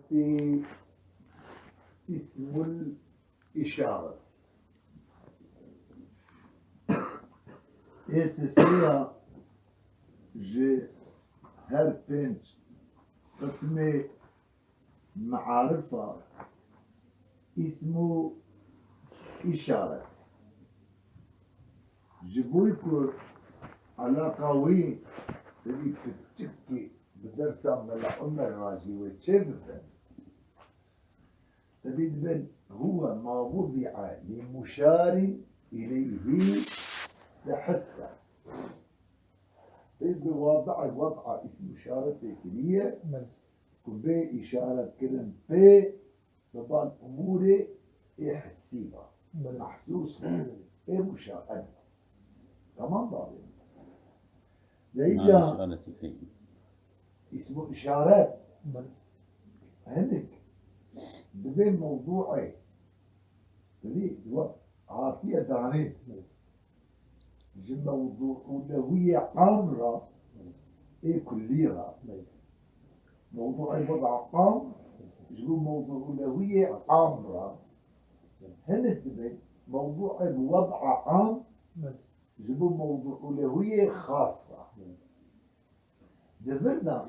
في اسم الإشارة إساسية ج هر بنج قسم معارفة اسمه إشارة جبويكو علاقة وين تبي تحكي بدرسة من الأمة الراجي وتشبه تبي تبين هو ما وضع لمشار إليه لحسه إذ وضع اسم إشارة تكرية كبي إشارة كلمة بي ببال أمور حسية محسوس مشاهدة تمام ضابط ليجا اسمه إشارات هنك بين موضوعي تبي عاطية دانين جم موضوع أولوية عامرة كلية موضوع الوضع عام جم موضوع أولوية عامرة هنك بين موضوع الوضع عام جم موضوع أولوية خاصة دفرنا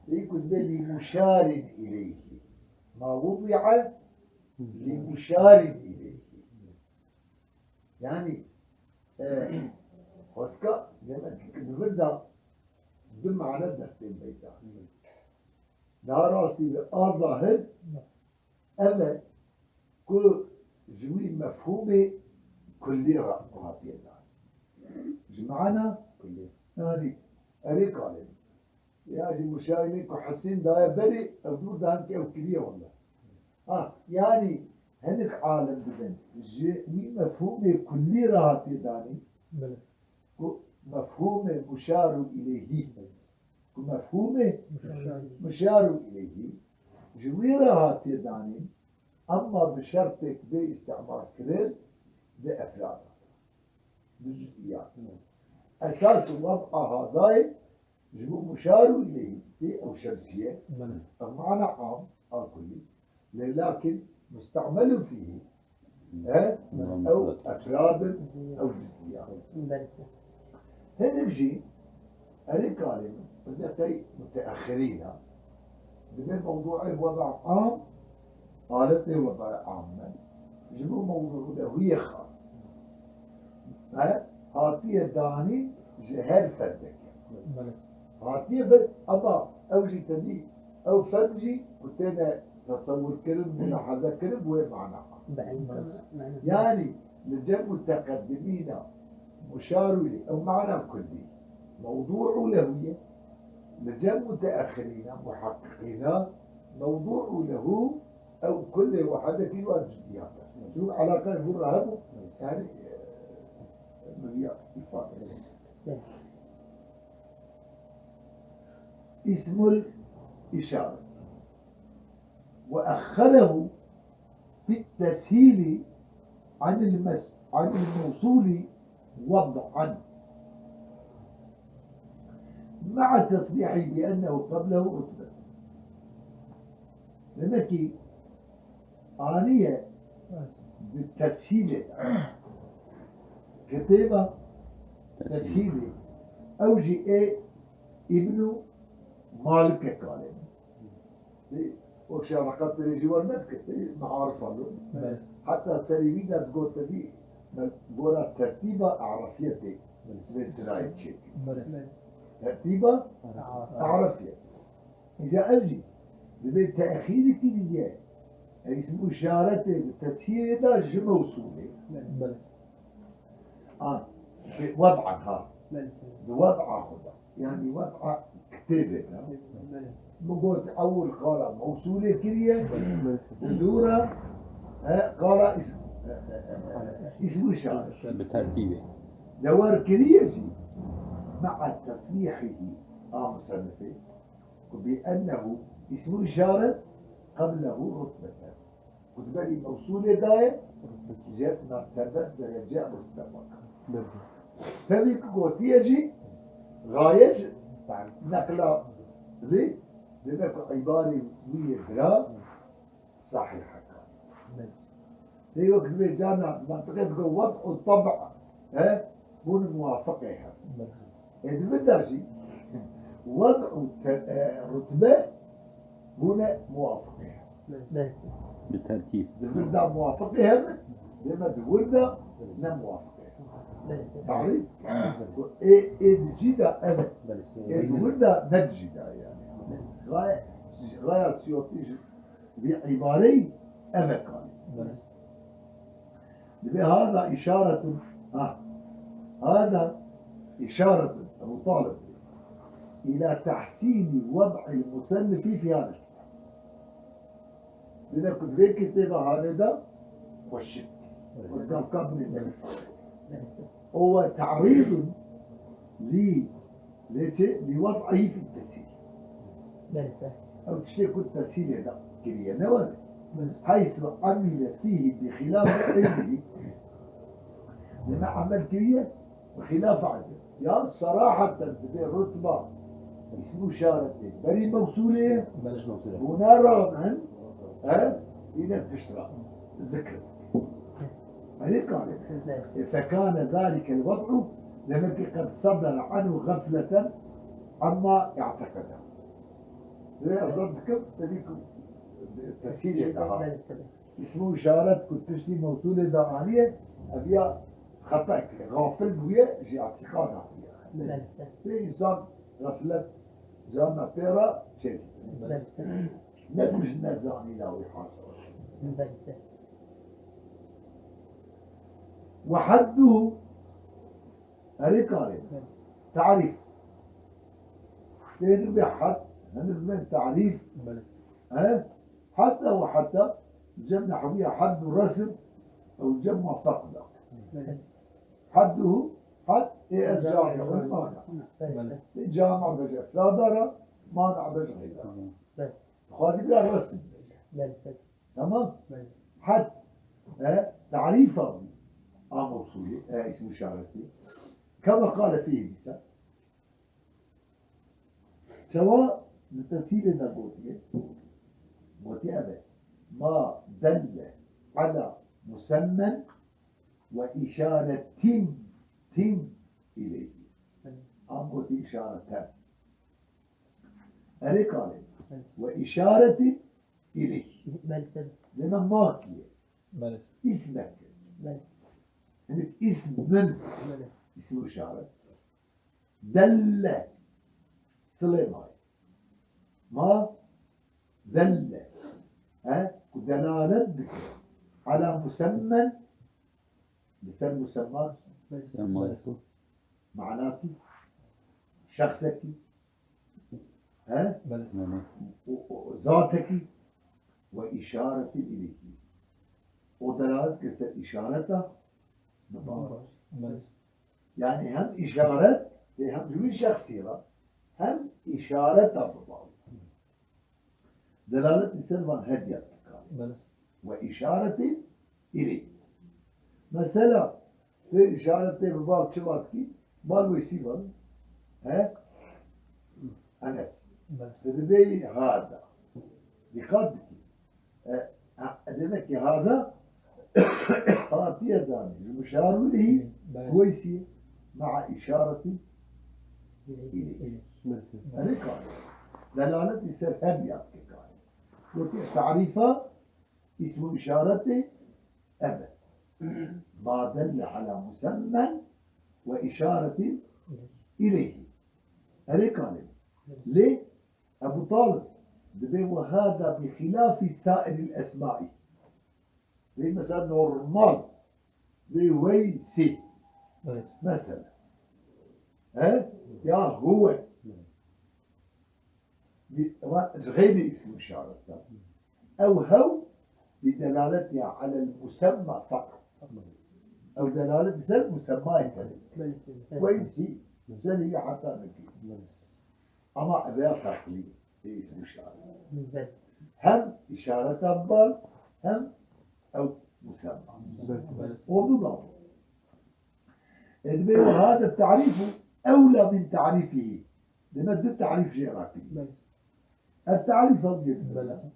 يكون بين مشار إليه ما وضع لمشار إليه يعني وسكا دفرنا دم على الدفتين بيتا ناراسي ظاهر أما كل جوي مفهومي كلي رأسي جمعنا هذه أريك عليه يعني مشاهدين كحسين دا بري أو دور دانك أو كلية والله يعني هنك عالم بدن مين مفهومي كلي رأسي داني مفهوم مشار إليه مفهوم مشار إليه جويرها تداني أما بشرطك باستعمال كريز بأفراد بجزئيات أساس وضع هذا جبو مشار إليه دي أو شمسية معنى عام كلي لكن مستعمل فيه أو أفراد أو جزئيات هنا نجي الكلمة بدأت متأخرين بدأ موضوع الوضع عام قالت لي وضع عاما جبوا موضوع أولوية خاص هاتية داني جهل فردك هاتية بس أبا أوجي تدي أو فردجي وتنا تصور كلم من هذا كلم وين معناها يعني لجمع التقدمين مشار إليه أو معنى كلي موضوع أولوية لجمع متأخرين محققين موضوع له أو كل واحدة في جزئيات شوف علاقة بالرهب يعني اسم الإشارة وأخره في التسهيل عن الموصول وضعا مع تصريحه بأنه قبله رتبة لأنك آنية بالتسهيل كتابة تسهيل أوجي ابن مالك قال وشاركت رجوع المدكة معارف له حتى سليمين تقول تبي بورا ترتيبة أعرفيتي بالسرايد شيء ترتيبة أعرفية إذا أجي ببين تأخير كلية اسمه إشارة التسهيل ده جموصولي وضعها بوضع خدا يعني وضع كتابة نقول أول قال موصولة كلية ودورة قال اسمه إشارة بترتيبه دوار كلية مع تصريحه مصنفه بأنه اسم إشارة قبله رتبة كتبالي موصولة داية جاء مرتبة درجة رتبة فبيك قوت يجي غاية نقل ذي لذلك عبارة ويدرا صحيحة كان في وقت بيجانا منطقة وضع الطبع بون موافقها إذا بدأ شيء وضع رتبة هنا موافقها بالترتيب بدأ موافقها لما تولد لا موافقها تعريف إيه جدا أبد إيه ولد نجدا يعني غاية سيوتيش بعباري أبد كان هذا إشارة هذا إشارة أبو طالب إلى تحسين وضع المصنف في هذا الكتاب. لذا كنت في كتابة هذا والشك والقبل النبي هو تعريض لوضعه في التسهيل أو تشتكوا التسهيل هذا كريا نوال حيث عمل فيه بخلاف علمه لما عمل كريا بخلاف علمه يا صراحة تبدأ رتبة اسمه شارتين بري موصولة هنا رغم إلى التشرع ذكر عليك عليك فكان ذلك الوضع لما قد صدر عنه غفلة عما اعتقده أظنكم تليكم تسهيل اسمه إشارة كنت تشتي موصولة دعانية أبيا خطأ غافل بويا جي اعتقادها في إنسان غفلة جانا بيرا شيء نكوش نزاني لا ويحاسب وحده هذيك تعريف تدري بحد من تعريف حتى وحتى جمع حبيها حد الرسم أو جمع فقد حده حد الجامع والمانع الجامع بجأ لا ضرر مانع بجأ خاطب لا رسم تمام حد تعريفه موصولي اسمه شارتي كما قال فيه مثال سواء لتسهيل النبوتية متأبة ما دل على مسمى وإشارة إليه أموتي إشارة ألي قال وإشارة إليه لما ماكية اسمك يعني اسم من اسمه إشارة دل سليمان ما دل دلالة على مسمى مثل مسمى معناته شخصك ذاتك وإشارة إليه ودلالة كسر إشارته ببعض يعني هم إشارة هم جوي شخصية هم إشارة ببعض دلالة مثل هدية وإشارة إليه مثلا في إشارة ببعض شبابك مال ويسيبا أنا تدبي هذا بقدك أدنك هذا أعطيه داني المشار له كويسي مع إشارة إليه هذا كان دلالة يصير هدية تعريفه اسم إشارة أبد ما دل على مسمى وإشارة إليه هذا كان ليه أبو طالب وهذا بخلاف سائر الأسماء زي مثلا نورمال زي ويسي مثلا يا هو غير اسم إشارة أو هو بدلالتها على المسمى فقط أو دلالة مثل مسمى ويسي مثل هي حتى نكي أما أبيع تقليد في اسم إشارة هم إشارة بال هم أو مسمى وبالضبط هذا التعريف أولى من تعريفه لما التعريف جغرافي التعريف هذا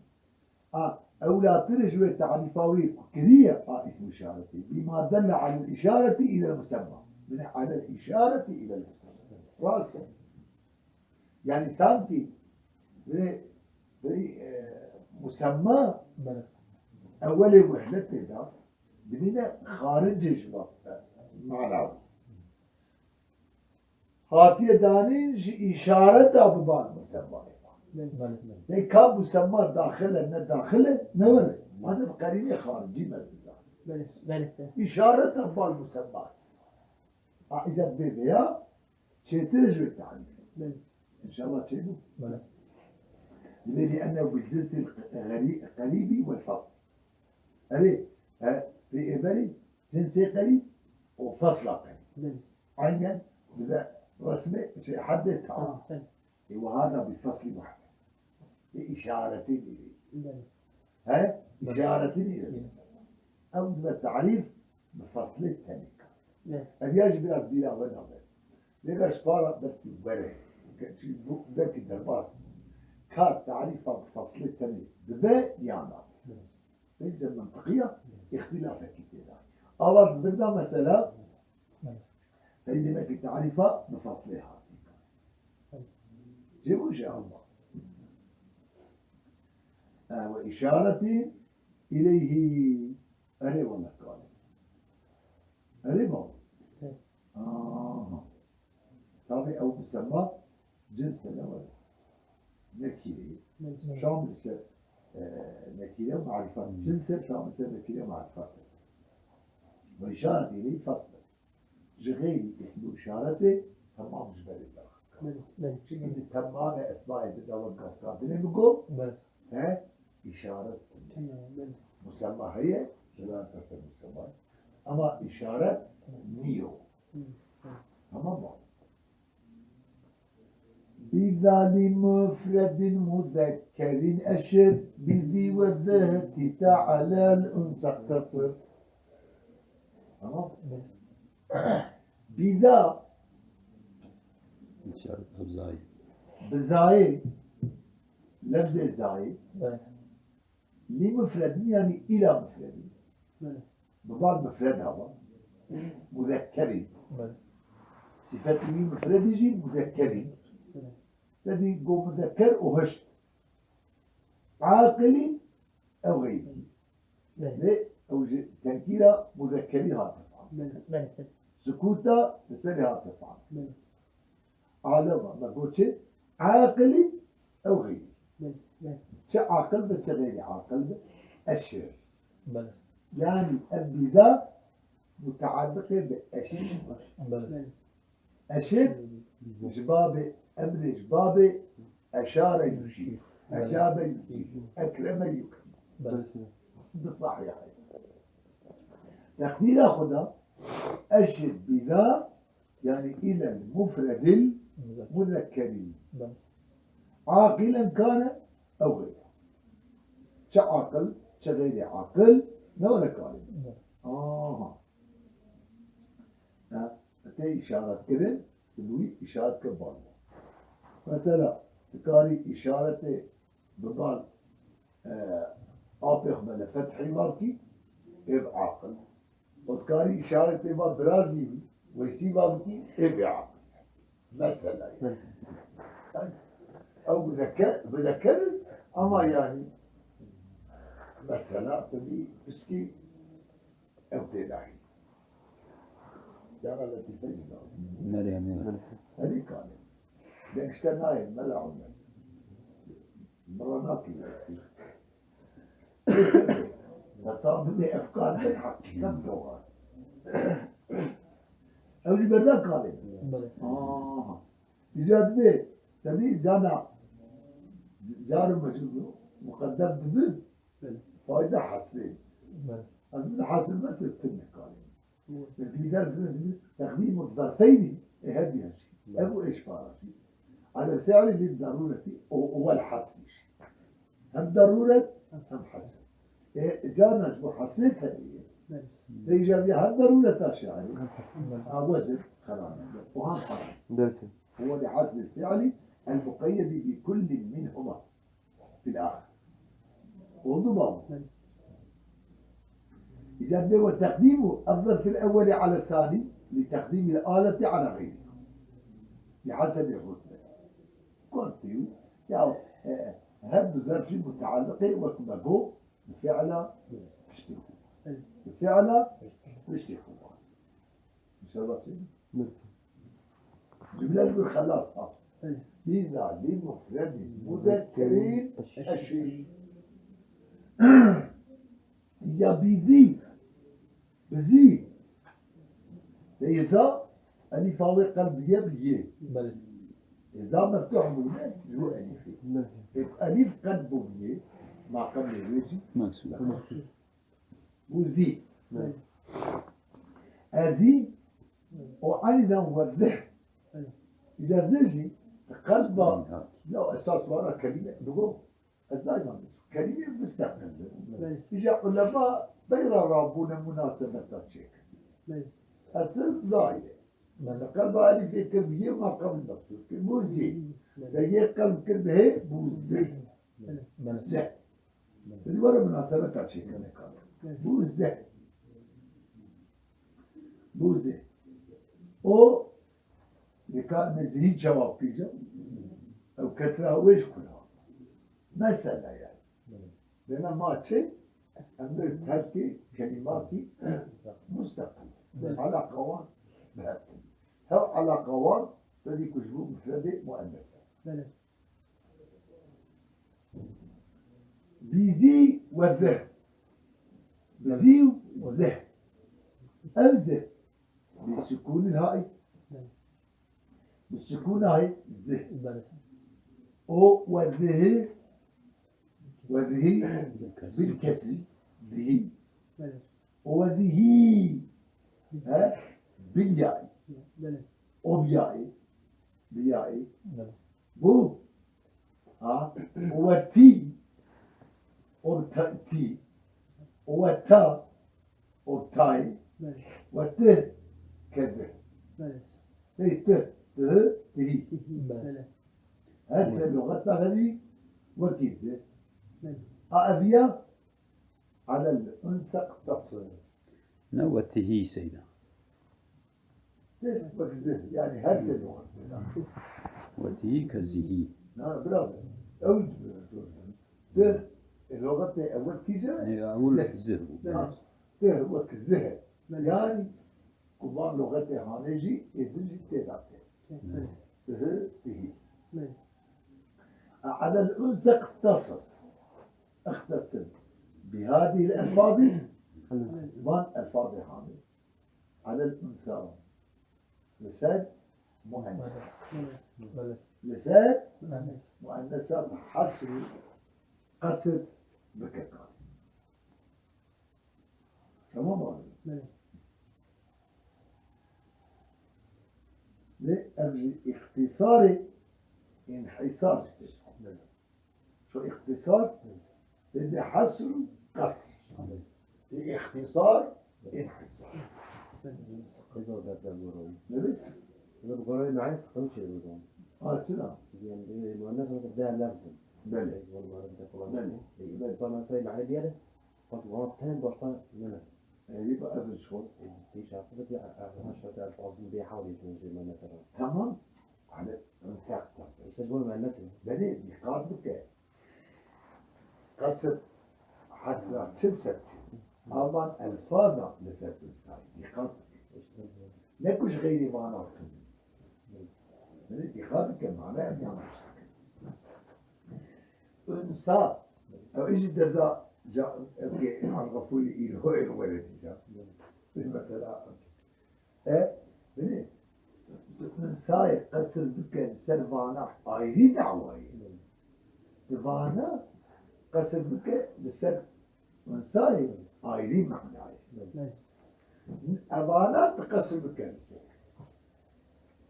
أو لا ترجع التعريفاوي كثير اسم إشارتي بما دل على الإشارة إلى المسمى من على الإشارة إلى المسمى راسا يعني سامتي مسمى أول وحدة ذا بنينا خارج جبا معناه هاتي دانيش إشارة أبوان مسمى لكن كان مسمى داخله داخله نوري هذا بقرينة خارجي مزيدا إشارة أبوان مسمى إذا بيبيا شيء ترجع التعريف إن شاء الله شيء لأنه بالجنس القريبي والفصل أري في إبري جنسي قريب وفصل قريب عينا بذا رسمي شيء حد تعرف وهذا بفصل واحد بإشارة إليه إشارة إليه أو بالتعريف بفصل الثاني أبياج بلا بديلا ولا لذا شبارة بس ولا ذاك الدرباس كان تعريفه بفصل الثاني بذا يعني ليس المنطقية اختلاف كثير أول بدنا مثلا فإنما في تعريفه بفصلها جيبوا إن شاء الله وإشارة إليه أري ولا قال أري ما طبعا أو مسمى جنس الأول نكيري شامل نكيري ومعرفة جنس شامل نكيري ومعرفة وإشارة إليه فصل جغيري اسم إشارته تمام جبال الدرس شكل تمام أسماء بدأ قابلين بقول إشارة مسمى هي لا تسمى مسمى أما إشارة نيو تمام بذا لمفرد مذكر أشر بذي والذات تعالى الأنثى اقتصر تمام بذا إشارة بزاي بزاي لفظ الزاي لمفرد يعني إلى مفرد ببعض مفرد هذا مذكري صفة مفرد يجي مذكري الذي يقول مذكر وهشت عاقل أو غير أو تنكيرة مذكري هذا سكوتا تسالي هذا تفعل عالمة ما قلتش عاقل أو غير عاقل بس غير عاقل أشر يعني البذاء متعلقة بأشر أشر جباب أمر جباب أشار يشير أجاب يجيب أكرم يكرم بالصحيح تقدير أخذها أشر بذا يعني إلى المفرد المذكر عاقلا كان أو غيره عاقل غير عاقل ولا كان تي إشارة كده تلوي إشارة كبار مثلا تكاري إشارة ببال آبخ من فتحي ماركي إب عاقل وتكاري إشارة ببال برازيلي ويسي ماركي إب عاقل مثلا أو بذكر أما يعني مثلا تبي بسكي أو تلاحي يعني التي تجد مريم هذه كانت لأنشتناي ملعون مرناكي فصار بدي أفكار في الحق كم لغة أو جبرنا قالب إجاد بيت تبي جانا جار مجنون مقدم ببن فايدة حسين أنا حاسين بس التنة قالب في ذلك تقديم الظرفين هذه الشيء أبو إيش فارسي على الفعل للضرورة هو الحسن هم ضرورة هم حسن جانا محسنتها هي ليجاب هم ضرورة الشعر وزن خلاص وهم حرام هو لحسن الفعل المقيد بكل منهما في الآخر oldu mu? بله إذا هو تقديمه أفضل في الأول على الثاني لتقديم الآلة على غيرها بحسب الرتبة كنتيو يعني هذا ظرف متعلقة وكما بفعل اشتكوا بفعل اشتكوا مش هذا شيء جملة يقول خلاص بله إذا لمفرد مذكرين الشيء إذا بذي بزي فإذا ألف واو قلبية بيه بله إذا مفتوح منه جو ألف ألف قلب بيه مع قبل الوجه مكسور وزي بله أزي وأيضا والذهن بله إذا زجي قلب لو أساس وراء كلمة دقوق دائما كلمة مستقبل بله إذا علماء بين رابون مناسبة الشيء بله أصل ضايع قلب ألف كلمة ما قبل مفتوح موزي فهي قلب كلمة هي موزي زه اللي ورا مناسبة الشيء كان قال موزي موزي او كان مزهي جواب فيجا أو كثرة ويش كلها مثلا يعني لأن ما شيء أمر تركي كلماتي مستقل على قوان بهاتم هو على قوان تدي كشبو مفردة مؤنثة بله بيزي والذه بزي وذه أوزه بسكون الهاء بالسكون هاي ذه بله أو وذه وذه بالكسر ذه بله وذه ها بالياء بله أو بياء بياء بله بو ها وتي أو تي وتا أو تاي بله وت كذا بله ت تي بله هذه لغتنا هذه وكذا بله أبيا على الأنثى اقتصر نوته سيدنا وكذا يعني هذه اللغة وته كزه نعم برافو أود ده اللغة أول كذا يعني أقول زه ده وكذا بله يعني كمان لغة هانجي يدرج تدعك بله به بله على الأنثى اختصر بهذه الألفاظ من ألفاظ هاني على الأنثى لسان مؤنث بله لسان بله مؤنثة حصر قصر بكتان تمام ولا بله لأجل اختصار انحصار شو اختصار؟ بدي حصر قصر اختصار انحصار لبس؟ الغرائب معي خمسة يقولون كده يعني المؤنث تبدأ لفظا بلى بل طبعا في العربية دياله فالغرائب كان بوصل لنا يبقى قبل شوي في شخص بدي عشرة ألف عظيم بيحاول يكون زي المؤنث تمام على انفاق يسجلون المؤنث بني بيقاد بك قصر حصر سلسة أما الفاظة لسات الإنسان بيقاد لكوش غير معنى بني بيقاد كمعنى أن يعمل إنسان أو إيش الدزاء جاء عن غفولي إيلو الولد جاء مثلا بني إنسان قصر بك سلفانا أيدي دعوة سلفانا قصر بك لسر إنسان أيدي معنى بله أبانا تقصر بك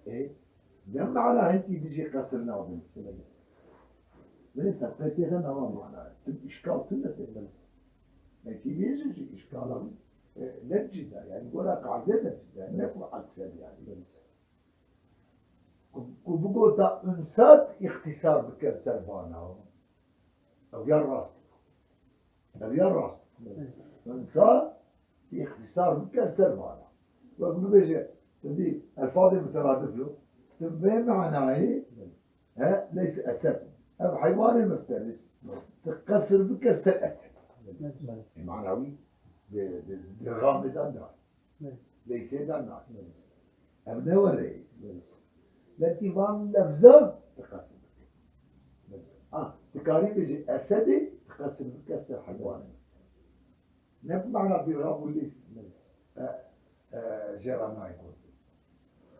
لسر ده معنى هنتي تجي قصرنا وبنسلم من تقيتها نوع معنى إشكال تنتهي لكن يجي إشكال نجدة يعني ولا قاعدة نجدة نكو أكثر يعني وبقول تا إنسان اختصار بك سلفانا أو يا الراس أو يا الراس انسان في اختصار مكسر معنا وابن بيجي تدي الفاضي مترادف له تبين معناه ها ليس أسد أو حيوان مفترس تكسر بكسر أسد معنوي بالغامض النار ليس النار أبدا ولا لكن فان لفظا تقسم تكاري بيجي أسد تقسم بكسر حيوان نفس معنى بيغاب الليس جرى ما يكون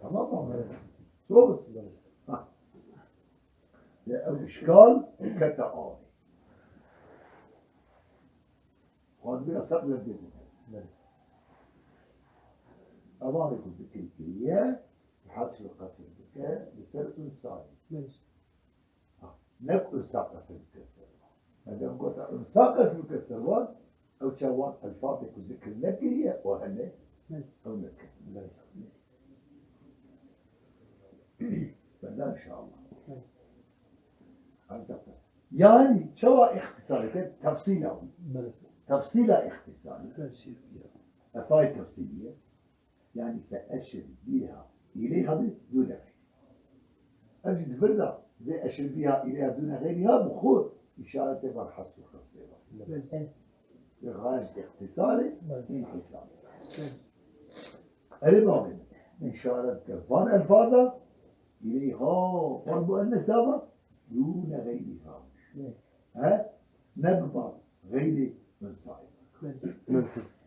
تمام صوبس الإشكال كتعاري قد بلا سبب الدين أمامكم بكيفية حدث القسم بك بسرق صاري نكو ساقس الكسر هذا قلت ساقس الكسر أو شوان الفاتح ذكر نكية وهنا أو نكية فلا إن شاء الله يعني شو اختصاري تفصيله تفصيلة اختصاري أفاي تفصيلية يعني تأشر بها إليها دون غير أجد فردا زي أشر بها إليها دون غيرها بخور إشارة برحص وخصيرة لغاية اختصاري انحصاري الإمام إشارة كفان الفاظة إليها فرد النسابة دون غيرها ها نبض غير منصائب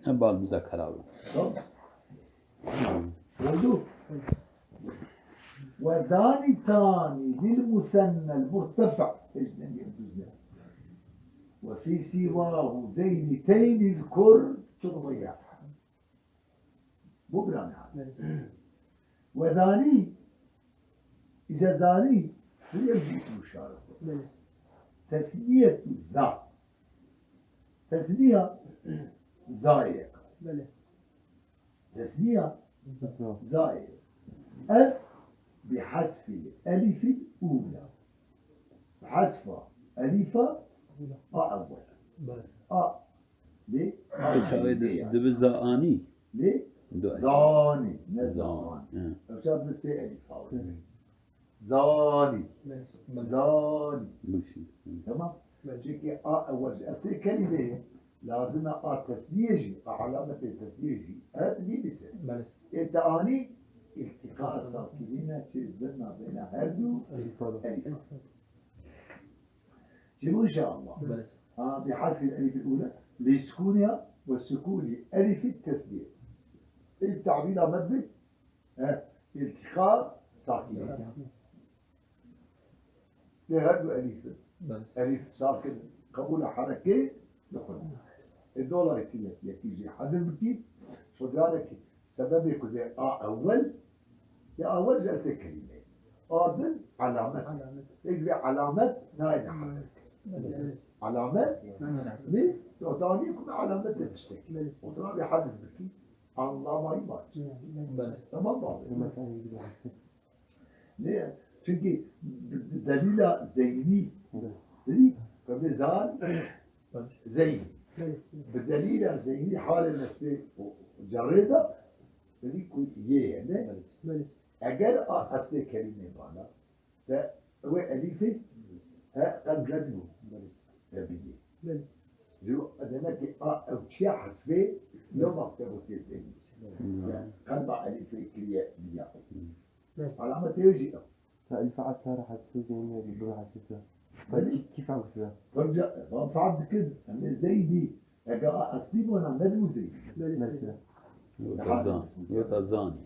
نبال مذكرة وضوح وذاني ثاني للمثنى المرتفع وفي سواه ذينتين الكر تضيع مبرم وذاني إذا ذاني يجي اسم الشارع تسمية الذات تسمية زايق تسمية زايق بحذف الألف الأولى حذف ألف أول ليه؟ دبزاني ليه؟ زاني نزاني أشار نسي ألف أول زاني زاني تمام؟ جيكي أول أصلي كلمة لازم تسنيجي علامة التسنيجي هذا بيصير أنت أني التقاء الساكنين تشبهنا بين هردو ألف شنو إن شاء الله بحرف الألف الأولى لسكونها والسكون ألف التسنية التعبير مدبت التقاء ساكنين لهردو ألف ألف ساكن قبول حركة دخل الدولار يكيجي حد المكين صدارك سبب يكون أول يا أول جلسة كلمة أردن علامة يجري علامة نايدة علامة ليه؟ تعطاني يكون علامة تشتكي وترى حد المكين الله ما يبارك تمام بابا ليه؟ çünkü دليل زيني زي فبزال زيني بالدليل زيني حال النسبة جريدة بدي كنت يعني أجل أصل كلمة معنا فهو أليفه قد جدوا تبيه جو أدنى أو شيء حسبه لو ما كتبوا في الدنيا قد مع أليفه كلية بيا علامة يجي فالفعل راح تسوي بروح تسوي كيف عرفتها؟ فرجع فعد كده أنا زي دي أجا أصلي وأنا ندم زي يتزاني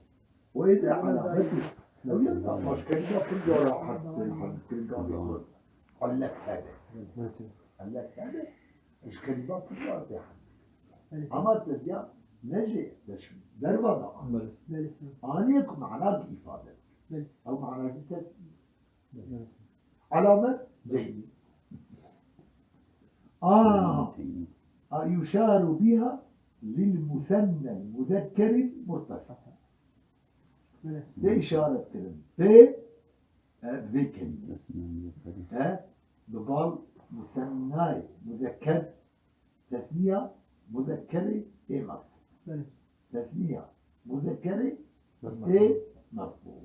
وإذا علامته أو يلا مش كلمة كل جارة حد كل جارة قال لك هذا قال لك هذا مش كلمة كل جارة حد أما تديا نجي دربنا أنيك معناه الإفادة أو معناه التسمية علامة زيني يشار بها للمثنى المذكر المرتفع ده إشارة كلمة في كلمة بقال مثنى مذكر تثنية مذكرة إيه مرفوع بلى تثنية مذكرة إيه مرفوع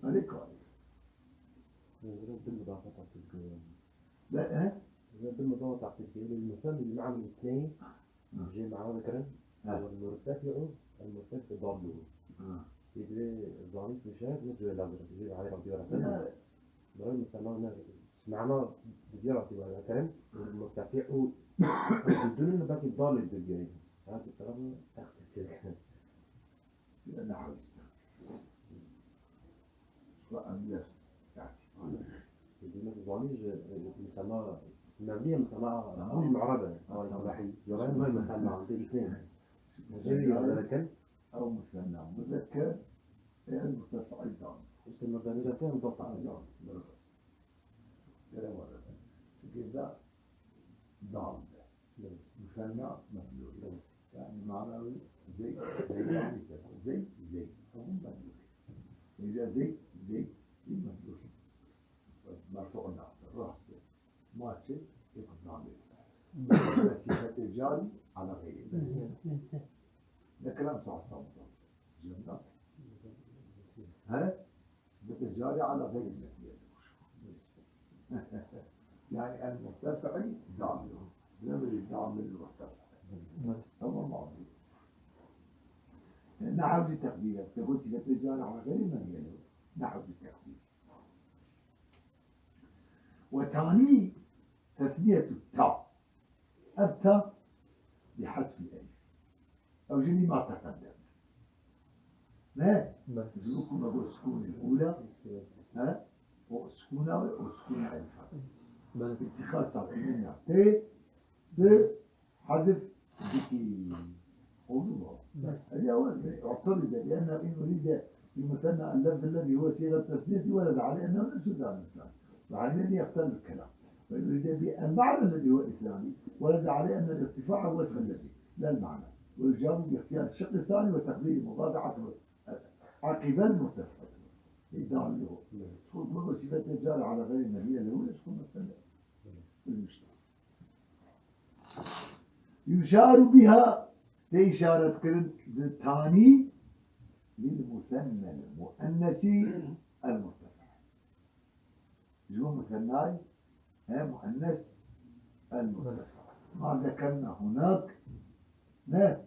عليك بالمضافة تحت الكلام لا ها بالمضافة تحت الكلام المثال اللي معه الاثنين جاي معاه ذكرا والمرتفع المرتفع ضابله يدري الضعيف بشهر يدري الأزرق يدري عليه ربي ورحمة بغير مثلا معناه بديرة ولا كلام المرتفع بدون إنه باقي الضال الدجاج هذا الكلام أختي نحو وأن بدون الضالج مثلا نبيه مثلا هو المعربة أو الصلاحي يغير ما مثلا عند الاثنين جري هذا كان أو مثنى مذكر المرتفع أيضا اسم الضمير كان مضاف أيضا كلام ولا كذا ضام مثنى مملوك يعني معناه زي يعني كذا زي هم مملوك إذا زي مملوك مرفوع الراس ماشي يكون ضامن صفة الجاري على غير ده كلام صح طبعا جميل ها صفة الجاري على غير المثيل يعني المرتفع ضامن نمر الضامن المرتفع هو الماضي نحو التقدير تقول صفة الجاري على غير المثيل نحو التقدير وتعني تثنية التاء التاء بحذف الألف أو جني ما تقدم ما تزوكم أبو السكون الأولى ها وسكونة وسكون ألفا اتخاذ ساكنين ت حذف ذكي قولوا هذا هو اعترض لأنه إن أريد بمثنى اللفظ الذي هو صيغة التثنية ولد عليه أنه ليس ذا مثلا وعليه يختل الكلام ويريد بالمعنى الذي هو الإسلامي ورد عليه أن الارتفاع هو اسم الذي لا المعنى والجواب باختيار الشق الثاني وتقدير مضافعة عقبا مرتفعة إذا له خذ منه صفة الجار على غير النبي اللي هو يسكن مثلا المشترك يشار بها لإشارة كلمة الثاني للمثنى المؤنثي المرتفع جو مثناي مؤنث المرتفع ما ذكرنا هناك لا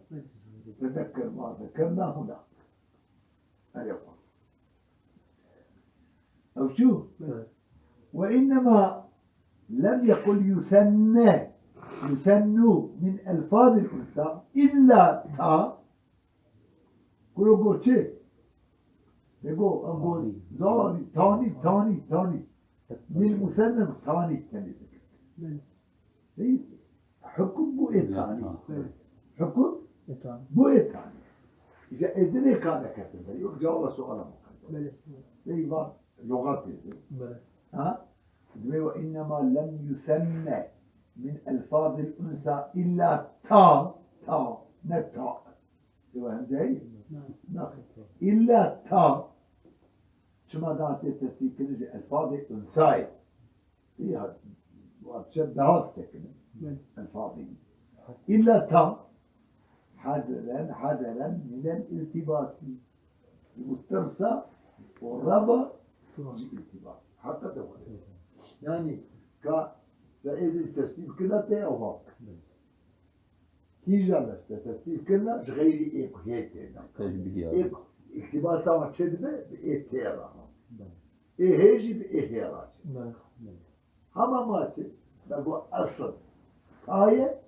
تذكر ما ذكرنا هناك أيوة أو شو وإنما لم يقل يثنوا من ألفاظ الأنثى إلا تا كله شيء يقول زاري تاني للمثنى الثاني كان حكم بو ثاني حكم بو ثاني إذا إذن كان كتب يجاوب سؤال مقدم في بعض لغات ها وإنما لم يثنى من ألفاظ الأنثى إلا تا نتا فهم جاي إلا تا شما دعت التسليم كنجي ألفاظ الأنثى فيها وشدهات سكنة الفاظي إلا تا حذرا من الالتباس المسترسى والربا الالتباس حتى تقول يعني فإذا التسليم كنا تأوهاك كي جالس التسليم كنا غير إيق هيك اقتباسا وشدبه بإيه تيرا إيه هيجي بإيه هيراج هما ماتي نقول أصل تاية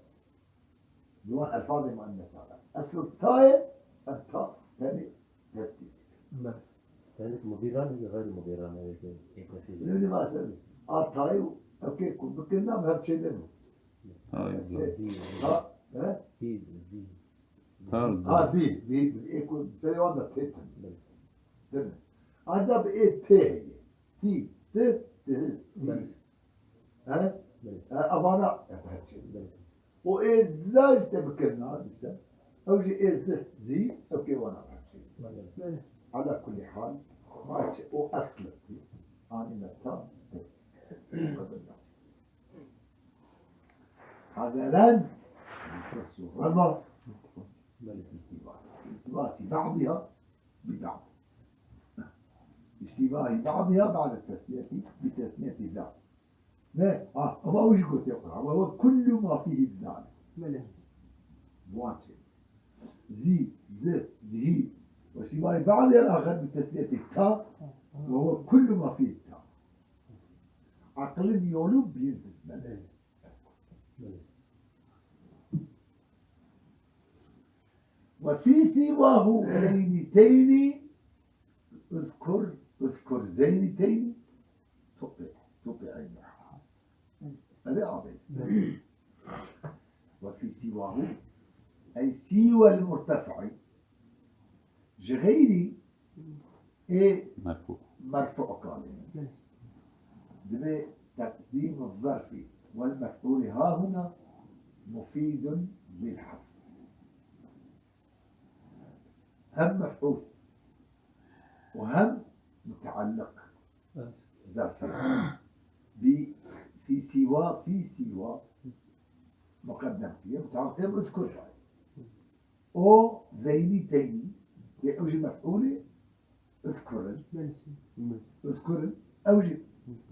نوع ألفاظ مؤنثة أصل تاية التاء ثاني تسديد ذلك مديران غير مديران لأني ما أسأل تاي أوكي كنا ما هبشي لنا دي يكون تيوانا تيتن عجب إيه تي ها أبانا وإيه زاي تبكرنا بسا أو جي إيه زي أوكي وانا بحكي على كل حال ما وأصل أنا متى قبل الناس حذرا الرمى بلى ارتباط بعضها ببعض، اشتباه بعضها بعد التسمية بتسمية ذات. لا هو وش قلت يقرأ وهو كل ما فيه الذال بلى واجب زي زهي واشتباه بعضها الآخر بتسمية التاء وهو كل ما فيه التاء. عقل يولو بينزل بلى. بلى وفي سواه زينتين اذكر زينتين تطع النحو هذا عظيم. وفي سواه أي سوى المرتفع غير مرفوع. مرفوع قال بتقديم الظرف والمفعول ها هنا مفيد للحصر. هم مفعول وهم متعلق ظرفي في سوى مقدم فيه متعلق اذكر او زينتين اوجب مفعول اذكر اوجب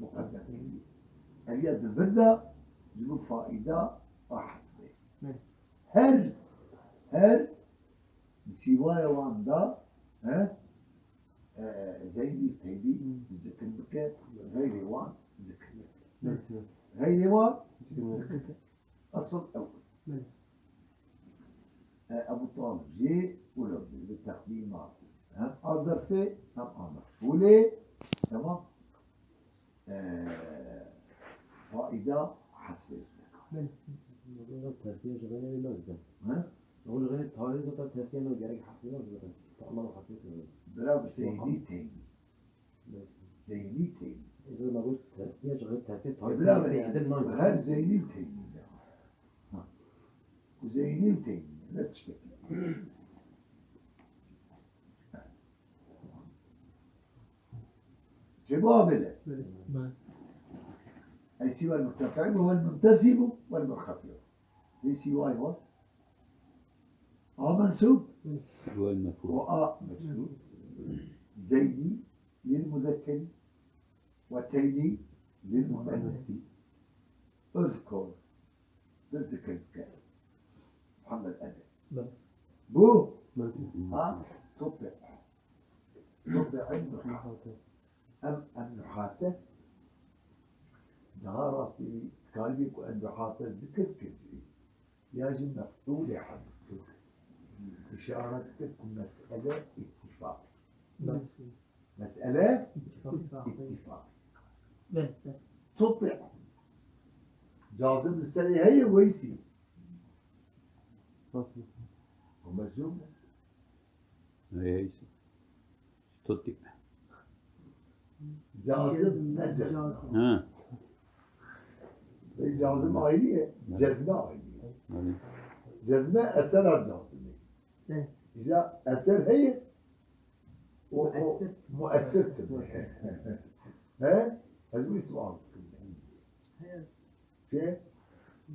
مقدم فيه اليد البدة جنوب فائدة وحسبه هر سوايا واندا زيني تيدي ذكر بك غير وان ذكر غير وان أصل أول أبو طالب جي ولو بالتقديمات هم أظرفي هم أمر ولي تمام فائدة حسب الموضوع الترتيب غير لازم نقول غير التاريخ ده الترتيب ما جاري حسينا ولا طعمه حسيت برافو زينتين إذا ما قلت ترتيب غير ترتيب برافو هل زينتين وزينتين لا تشتكي. جواب له أي سوى المرتفع وهو المنتسب والمنخفض في سوى هو منسوب هو المفعول. منسوب زيني للمذكر وتيني للمؤنث. اذكر تذكر محمد أدم بو تطع النحاة النحاة نهار في قلبك والنحاة ذكر كذي يجب مفتول حدثك إشارتك مسألة اتفاق مسألة اتفاق تطع جاذب السنة هي ويسي ومجزوم ايش تطيع جاذب نجزم ها جاذب عينية جزمة عينية جزمة أثر الجاذبية إذا أثر هي مؤثر ها هذا سؤال شيء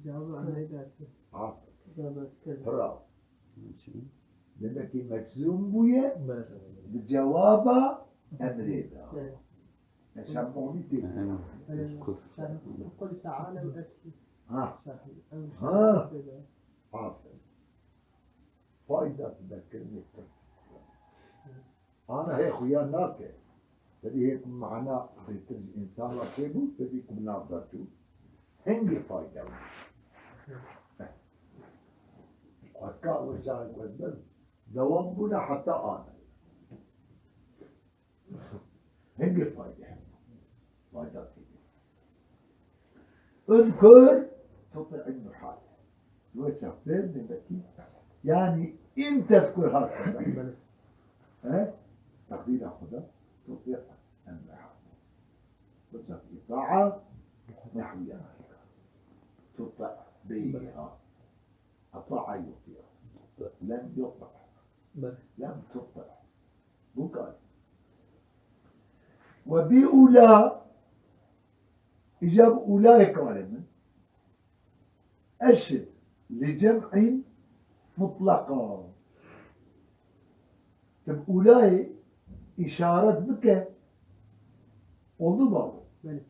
جاوب عن هيدا برافو لأنك مجزوم بويا بجواب أمريكا شرطوني تي قل تعالى وأكل حاضر فايدة تذكرني أنا هي خويا ناكي تدي هيك معنا بيترج إنسان وكيبو تدي كم ناظرتو هنجي فايدة أسكار وشارك وزن دوام بنا حتى أنا هنجي فايدة اذكر تطع النحاة وشافين نبكي يعني إن تذكر هذا تقدير أخذ تطع النحاة وشاف إطاعة نحوية تطع بها أطاع يطيع لم يطع لم تطع بقال وبأولى إجاب أولئك علما أشد لجمع مطلقا. طب أولاي إشارة بك oldu mu? بله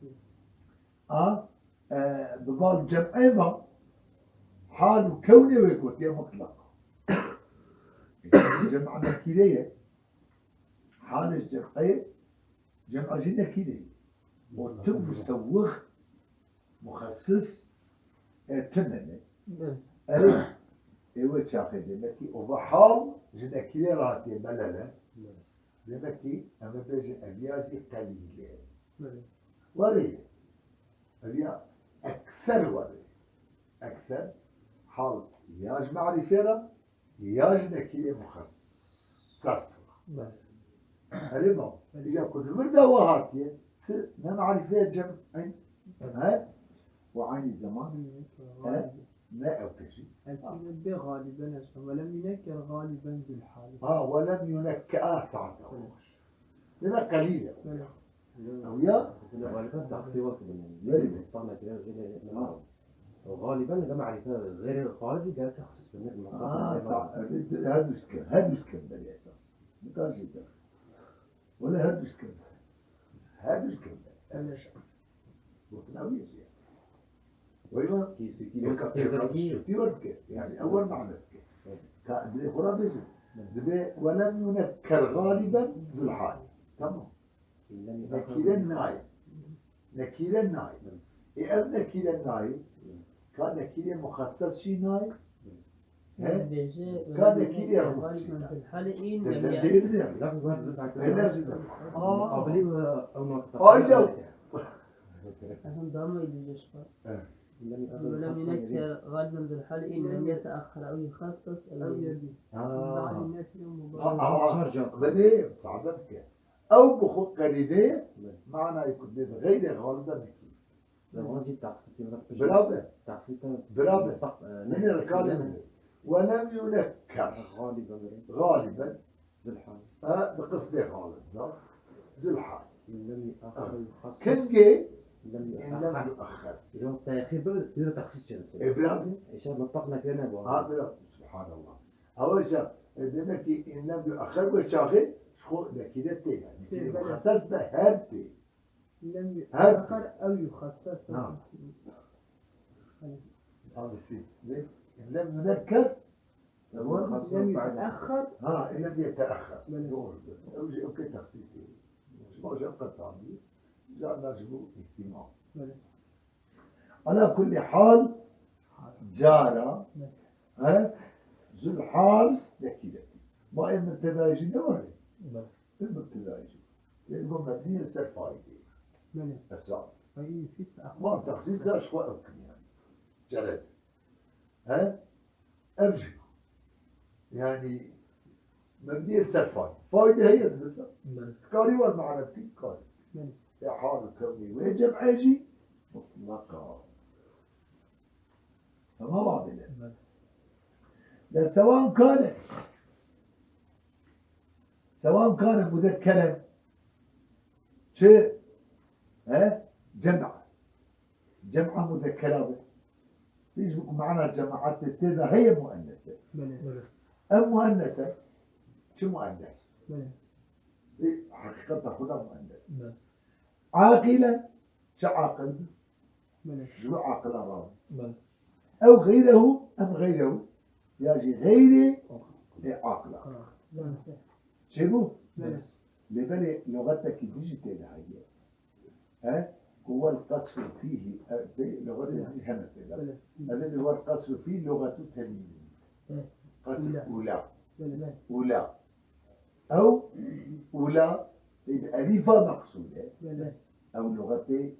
ببال جمعي ما حال كوني ويكوت يا مطلق جمع نكيرية حال الجمعي جمع جي نكيرية وتم مسوغ مخصص تنمي بله أري إيوه شاخي دمكي وبحال جنكيرية راتي مللا دمكي أما بيجي أبيازي قليلة بله وري أبيا أكثر وري أكثر حال ياج معرفة ياج نكيرية مخصص بله هرمو إذا كنت مردا وهاتي ما معرفة جمع ها وعين الزمان لا أوكشي الكلمة ب غالبا أصلا ولم ينكر غالبا بالحال ولم ينكأ ساعته لذا قليلة بله ويا غالبا تقصي وقت غالبا. طبعا كده غير وغالبا ده معرفة غير الخارجي ده تخصص بالنسبة هذا مشكلة هذا مشكلة بالأساس مكان جدا ولا هذا مشكلة هذا مشكلة هذا شيء متناوية يعني وإذا يعني أول معنى خرابي ولم ينكر غالبا ذو الحال تمام نكيل الناي نكيل الناي إيه نكيل الناي كان نكيل مخصص شي ناي كان نكيل غالبا بالحال إن لم يكن دائما يجوز ولم ينكر غالبا بالحال إن لم يتأخر أو يخصص أو يزيد بعد النفي ومضارع بدي صعدتك أو بخط قريبة معنى يكون غير غالبا نكيل برافو برافو من الكلمة ولم ينكر غالبا بقصد غالب ذو الحال كسجي إن لم يؤخر برافو هذا سبحان الله أول شيء دمك إن لم يؤخر وشاغل شو نكيدة يعني مخصص ده هرتي لم يتأخر أو يخصص نعم. هذا الشيء إن لم ينكر لم يتأخر إن لم يتأخر بلى. أوكي تخصيصي ما شقة تعبير جاء نجمو اهتمام بلى. على كل حال جارة ذو الحال نكيدة ما إما التبايجي نوري إما التبايجي لأنه مبنية سرفايدي بلى. أساس أي في تأخر ما تخصيص ذا شوى أمكن يعني جلد أرجع يعني مبنية سرفايدي فايدة هي الزلزة كاري والمعنى كاري بلى. يا حال كوني ويجب عيجي مطلقا فما بعض له لا سواء كان مذكرا شيء جمع مذكرة فيش بكم معنا جماعات التذا هي مؤنثة بلى. أم مؤنثة شو مؤنث بلى. حقيقة خدا مؤنث بلى. عاقلا شو عاقل بلى. شو عاقل أرام بلى. أو غيره أم غيره يجي غيري عاقلا بلى. شنو؟ بلى. لبني لغتك الديجيتال هي هو القصر فيه لغة همسة بلى. الذي هو القصر فيه لغة التمييز قصر أولى بلى. أولى أو أولى أليفة مقصودة بلى. أو لغة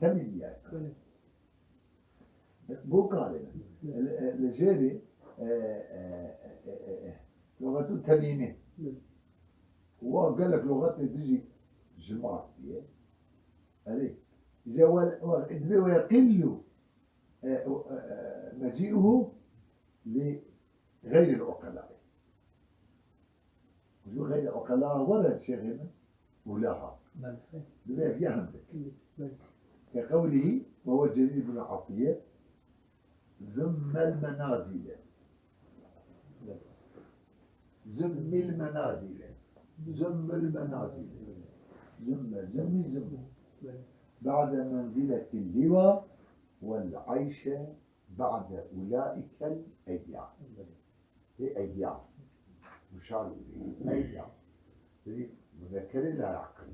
تمييزات بلى. مو قال الجاري لغة التمييز هو قال لك لغة تجي جماعية عليك إذا ويقل مجيئه لغير العقلاء غير العقلاء ولا شيء هنا ولها بما فيها همزة بلى. كقوله وهو جليل بن عطية ذم المنازل ذم المنازل ذم المنازل ذم بعد منزلة اللواء والعيش بعد أولئك الأيام هي أيام مشار به أيام مذكر لا يعقل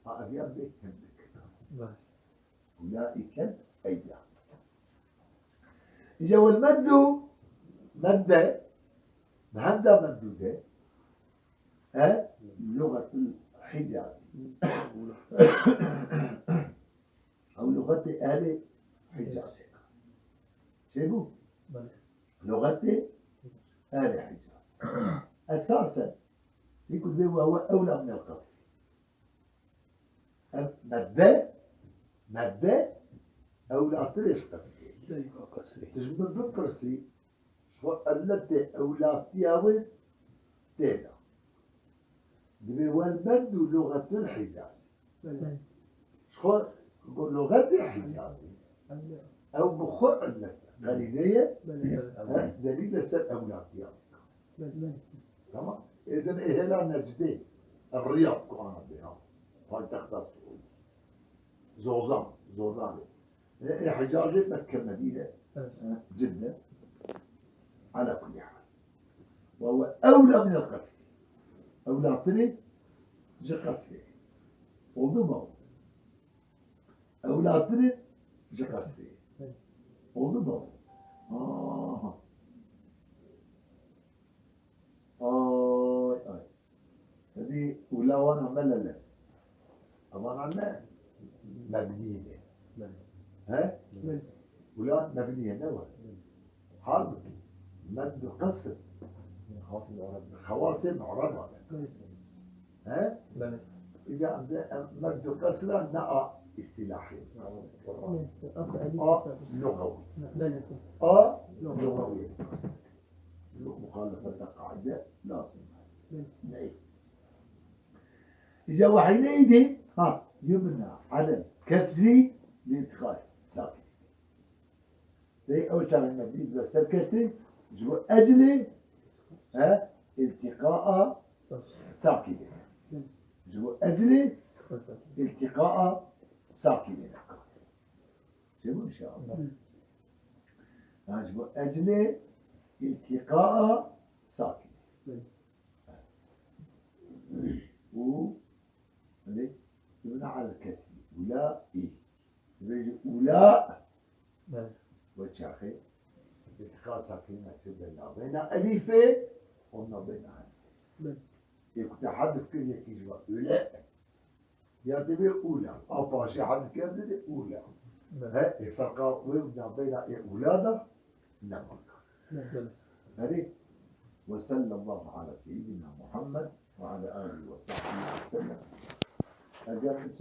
أيام بيت تملك أولئك الأيام جو المد مد همزة ممدودة لغة الحجاز أو لغة أهل حجاز شايفوا؟ لغة أهل حجاز أساسا يقول وهو أولى من القصر مد أولى طريش قصري تجمع بالقرسي التي أولى تياوي تيدا والمد لغة الحجاز شو لغة الحجاز أو بخور الغالية دليل سر أولى تياوي تمام إذن إهلا نجدين الرياض قرآن بها هاي تختص زوزان حجاز مكة مدينة جدة على كل حال وهو أولى من القصر أولى طريق جقصري وضمه أولى طريق جقصري وضمه هذه أولى وانا ملل أمان عنا مبنية ها أولى مبنية نوع حرب مد قصر خواسم عربة ها إذا عندنا مد قصر نقع اصطلاحي لغوي لغوي مخالفة قاعدة لازم نعم إذا وحينئذ يمنع على الكسر لإدخال ساكن زي أول شيء المبني بس الكسر جو أجل التقاء ساكنين جو أجل التقاء ساكنين شوفوا إن شاء الله جو أجل التقاء ساكنين يمنع على الكسر ولا ولا وشاخي التقاء ساكنين مكتوب لنا بين أليفة قلنا بين أليفة يكون حدث كل يجوا ولا يعتبر أولى أو باشي حدث كذا أولى ها الفرق بين أولادة نمك هذه وصلى الله على سيدنا محمد وعلى آله وصحبه وسلم.